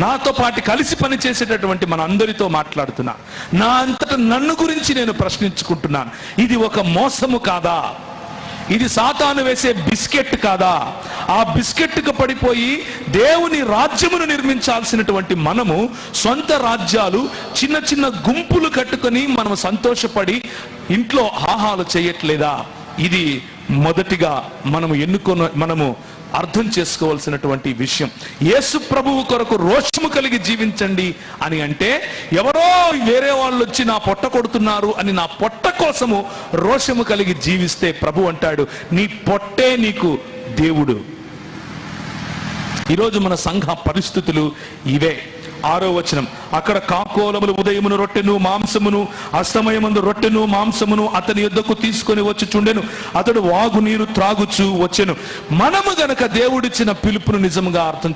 నాతో పాటు కలిసి పనిచేసేటటువంటి మన అందరితో మాట్లాడుతున్నా. నా అంతటా నన్ను గురించి నేను ప్రశ్నించుకుంటున్నాను. ఇది ఒక మోసము కాదా? ఇది సాతాను వేసే బిస్కెట్ కాదా? ఆ బిస్కెట్కు పడిపోయి దేవుని రాజ్యమును నిర్మించాల్సినటువంటి మనము సొంత రాజ్యాలు, చిన్న చిన్న గుంపులు కట్టుకొని మనము సంతోషపడి ఇంట్లో ఆహాలు చేయట్లేదా? ఇది మొదటిగా మనము అర్థం చేసుకోవాల్సినటువంటి విషయం. యేసు ప్రభువు కొరకు రోషము కలిగి జీవించండి అని అంటే, ఎవరో వేరే వాళ్ళు వచ్చి నా పొట్ట కొడుతున్నారు అని నా పొట్ట కోసము రోషము కలిగి జీవిస్తే ప్రభు అంటాడు, నీ పొట్టే నీకు దేవుడు. ఈరోజు మన సంఘ పరిస్థితులు ఇవే. 6వ వచనం, అక్కడ కాకోలములు ఉదయమును రొట్టెను మాంసమును అస్తమయమందు రొట్టెను మాంసమును అతని యొద్దకు తీసుకొని వచ్చి చుండెను. అతడు వాగు నీరు త్రాగుచు వచ్చెను. మనము గనక దేవుడిచ్చిన పిలుపును నిజంగా అర్థం